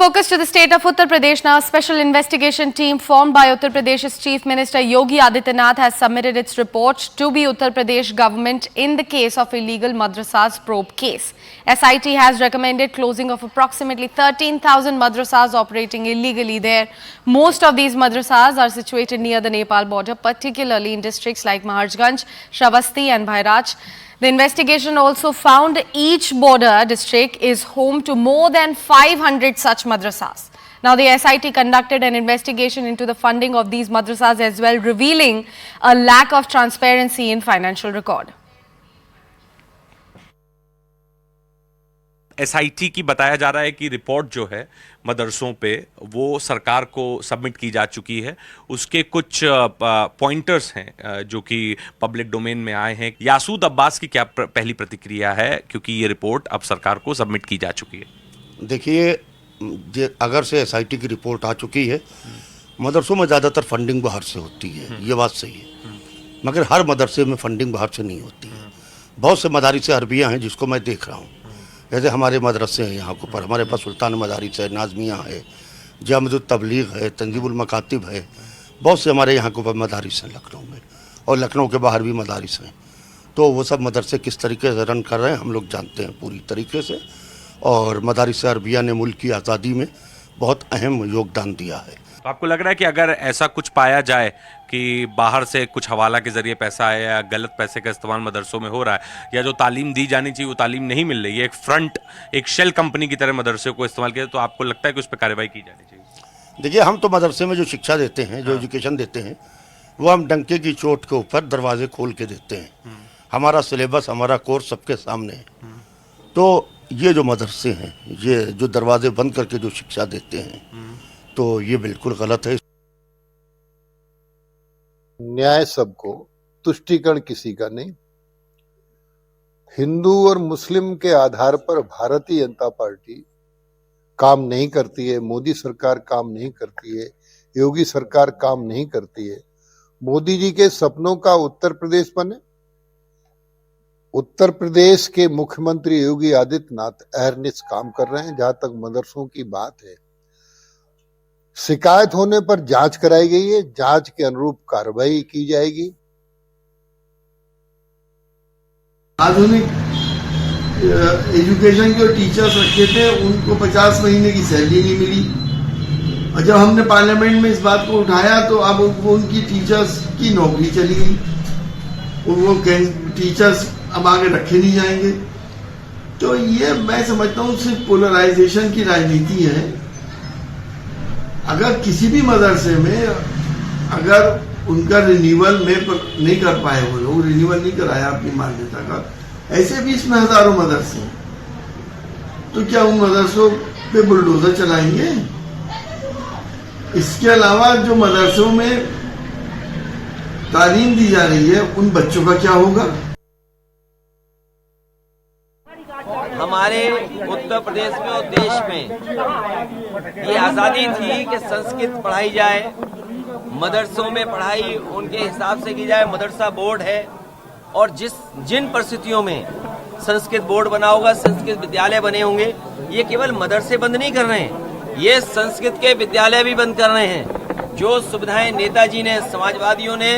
Focus to the state of Uttar Pradesh now. A special investigation team formed by Uttar Pradesh's Chief Minister Yogi Adityanath has submitted its report to the Uttar Pradesh government in the case of illegal madrasas probe case. SIT has recommended closing of approximately 13,000 madrasas operating illegally there. Most of these madrasas are situated near the Nepal border, particularly in districts like Maharajganj, Shravasti and Bhairaj. The investigation also found each border district is home to more than 500 such madrasas. Now, the SIT conducted an investigation into the funding of these madrasas as well, revealing a lack of transparency in financial record. SIT की बताया जा रहा है कि report जो है मदरसों पे वो सरकार को सबमिट की जा चुकी है। उसके कुछ पॉइंटर्स हैं जो कि पब्लिक डोमेन में आए हैं। यासूद अब्बास की क्या पहली प्रतिक्रिया है, क्योंकि ये रिपोर्ट अब सरकार को सबमिट की जा चुकी है? देखिए, अगर से SIT की रिपोर्ट आ चुकी है, मदरसों में ज़्यादातर फंडिंग बाहर से होती है, ये बात सही है, मगर हर मदरसे में फंडिंग बाहर से नहीं होती है। बहुत से मदारिस अरबिया हैं जिसको मैं देख रहा हूँ, जैसे हमारे मदरसे हैं यहाँ पर, हमारे पास सुल्तान मदारिस है, नाज़मिया है, जामिअत तबलीग है, तंजीमुल मकातिब है, बहुत से हमारे यहाँ के मदारिस हैं लखनऊ में, और लखनऊ के बाहर भी मदारिस हैं। तो वो सब मदरसे किस तरीके से रन कर रहे हैं हम लोग जानते हैं पूरी तरीके से, और मदारिस अरबिया ने मुल्क की आज़ादी में बहुत अहम योगदान दिया है। तो आपको लग रहा है कि अगर ऐसा कुछ पाया जाए कि बाहर से कुछ हवाला के जरिए पैसा आया या गलत पैसे का इस्तेमाल मदरसों में हो रहा है, या जो तालीम दी जानी चाहिए वो तालीम नहीं मिल रही है, एक शेल कंपनी की तरह मदरसे को इस्तेमाल किया, तो आपको लगता है कि उस पर कार्रवाई की जानी चाहिए? देखिए, हम तो मदरसे में जो शिक्षा देते हैं, जो एजुकेशन देते हैं, वो हम डंके की चोट के ऊपर दरवाजे खोल के देते हैं। हमारा सिलेबस, हमारा कोर्स सबके सामने है। तो ये जो मदरसे हैं, ये जो दरवाजे बंद करके जो शिक्षा देते हैं, तो ये बिल्कुल गलत है। न्याय सबको, तुष्टीकरण किसी का नहीं। हिंदू और मुस्लिम के आधार पर भारतीय जनता पार्टी काम नहीं करती है, मोदी सरकार काम नहीं करती है, योगी सरकार काम नहीं करती है। मोदी जी के सपनों का उत्तर प्रदेश बने। उत्तर प्रदेश के मुख्यमंत्री योगी आदित्यनाथ अहरनिश काम कर रहे हैं। जहां तक मदरसों की बात है, शिकायत होने पर जांच कराई गई है, जांच के अनुरूप कार्रवाई की जाएगी। आधुनिक एजुकेशन के टीचर्स रखे थे, उनको 50 महीने की सैलरी नहीं मिली, और जब हमने पार्लियामेंट में इस बात को उठाया तो अब उनकी टीचर्स की नौकरी चली गई, वो टीचर्स अब आगे रखे नहीं जाएंगे। तो ये मैं समझता हूँ सिर्फ पोलराइजेशन की राजनीति है। अगर किसी भी मदरसे में अगर उनका रिन्यूअल नहीं कर पाए, वो लोग रिन्यूअल नहीं कराया अपनी मान्यता का, ऐसे भी इसमें हजारों मदरसे हैं, तो क्या उन मदरसों पे बुलडोजर चलाएंगे? इसके अलावा जो मदरसों में तालीम दी जा रही है, उन बच्चों का क्या होगा? हमारे उत्तर प्रदेश में और देश में ये आज़ादी थी कि संस्कृत पढ़ाई जाए, मदरसों में पढ़ाई उनके हिसाब से की जाए। मदरसा बोर्ड है, और जिन परिस्थितियों में संस्कृत बोर्ड बना होगा, संस्कृत विद्यालय बने होंगे, ये केवल मदरसे बंद नहीं कर रहे हैं, ये संस्कृत के विद्यालय भी बंद कर रहे हैं। जो सुविधाएं नेताजी ने, समाजवादियों ने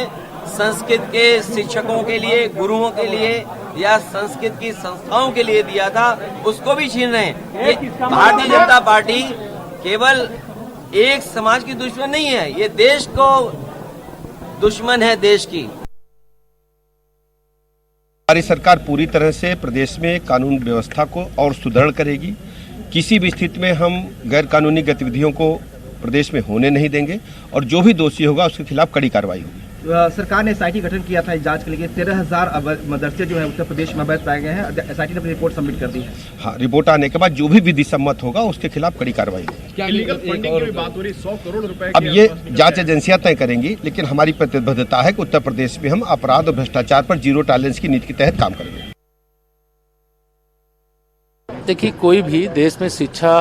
संस्कृत के शिक्षकों के लिए, गुरुओं के लिए या संस्कृत की संस्थाओं के लिए दिया था, उसको भी छीन रहे हैं। ये भारतीय जनता पार्टी केवल एक समाज की दुश्मन नहीं है, ये देश को दुश्मन है, देश की। हमारी सरकार पूरी तरह से प्रदेश में कानून व्यवस्था को और सुदृढ़ करेगी। किसी भी स्थिति में हम गैर कानूनी गतिविधियों को प्रदेश में होने नहीं देंगे, और जो भी दोषी होगा उसके खिलाफ कड़ी कार्रवाई होगी। सरकार ने SIT गठन किया था जांच के लिए। 13,000 मदरसे जो है उत्तर प्रदेश में अवैध पाए गए हैं। SIT ने अपनी रिपोर्ट सबमिट कर दी है। हाँ, रिपोर्ट आने के बाद जो भी विधि सम्मत होगा उसके खिलाफ कड़ी कार्रवाई होगी। क्या इलीगल फंडिंग की बात हो रही? 100 करोड़ रुपए अब ये जांच एजेंसियां तय करेंगी, लेकिन हमारी प्रतिबद्धता है कि उत्तर प्रदेश में हम अपराध और भ्रष्टाचार पर जीरो टॉलरेंस की नीति के तहत काम करेंगे। देखिए, कोई भी देश में शिक्षा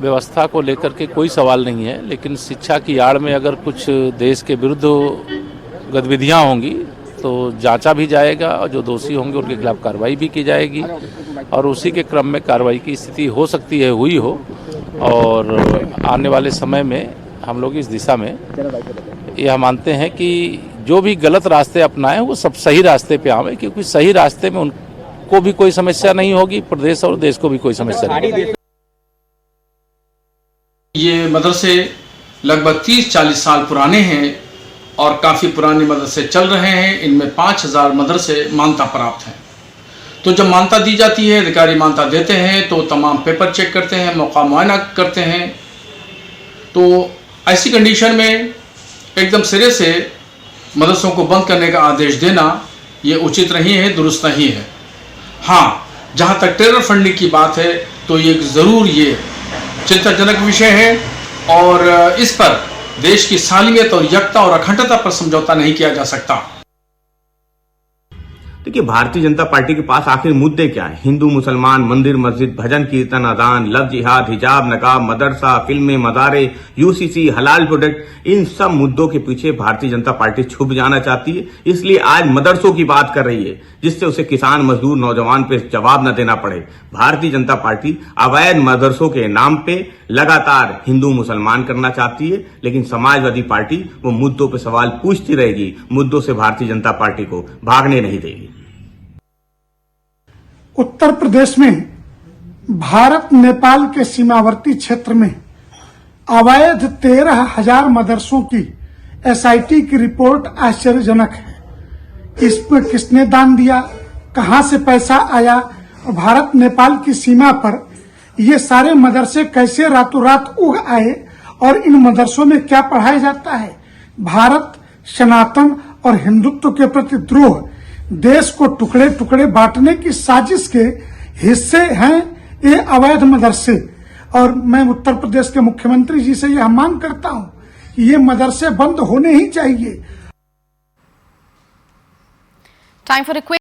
व्यवस्था को लेकर के कोई सवाल नहीं है, लेकिन शिक्षा की आड़ में अगर कुछ देश के विरुद्ध गतिविधियां होंगी तो जांचा भी जाएगा, और जो दोषी होंगे उनके खिलाफ कार्रवाई भी की जाएगी, और उसी के क्रम में कार्रवाई की स्थिति हो सकती है, हुई हो और आने वाले समय में हम लोग इस दिशा में यह मानते हैं कि जो भी गलत रास्ते अपनाएं वो सब सही रास्ते पे आवे, क्योंकि सही रास्ते में उनको भी कोई समस्या नहीं होगी, प्रदेश और देश को भी कोई समस्या नहीं होगी। ये मदरसे लगभग 30-40 साल पुराने हैं और काफ़ी पुराने मदरसे चल रहे हैं। इनमें 5000 मदरसे मान्यता प्राप्त हैं। तो जब मान्यता दी जाती है, अधिकारी मान्यता देते हैं तो तमाम पेपर चेक करते हैं, मौका मुआयना करते हैं। तो ऐसी कंडीशन में एकदम सिरे से मदरसों को बंद करने का आदेश देना ये उचित नहीं है, दुरुस्त नहीं है। हाँ, जहाँ तक टेरर फंडिंग की बात है तो ये ज़रूर ये चिंताजनक विषय है और इस पर देश की सालियत और एकता और अखंडता पर समझौता नहीं किया जा सकता। देखिए, भारतीय जनता पार्टी के पास आखिर मुद्दे क्या है? हिंदू मुसलमान, मंदिर मस्जिद, भजन कीर्तन, अजान, लव जिहाद, हिजाब नकाब, मदरसा, फिल्में, मदारे, यूसीसी, हलाल प्रोडक्ट, इन सब मुद्दों के पीछे भारतीय जनता पार्टी छुप जाना चाहती है। इसलिए आज मदरसों की बात कर रही है, जिससे उसे किसान, मजदूर, नौजवान पे जवाब न देना पड़े। भारतीय जनता पार्टी अवैध मदरसों के नाम पे लगातार हिंदू मुसलमान करना चाहती है, लेकिन समाजवादी पार्टी वो मुद्दों पे सवाल पूछती रहेगी, मुद्दों से भारतीय जनता पार्टी को भागने नहीं देगी। उत्तर प्रदेश में भारत नेपाल के सीमावर्ती क्षेत्र में अवैध 13,000 मदरसों की एसआईटी की रिपोर्ट आश्चर्यजनक है। इसमें किसने दान दिया, कहां से पैसा आया और भारत नेपाल की सीमा पर ये सारे मदरसे कैसे रातों रात उग आए और इन मदरसों में क्या पढ़ाया जाता है। भारत सनातन और हिंदुत्व के प्रति द्रोह, देश को टुकड़े टुकड़े बांटने की साजिश के हिस्से हैं ये अवैध मदरसे। और मैं उत्तर प्रदेश के मुख्यमंत्री जी से यह मांग करता हूं कि ये मदरसे बंद होने ही चाहिए। Time for a quick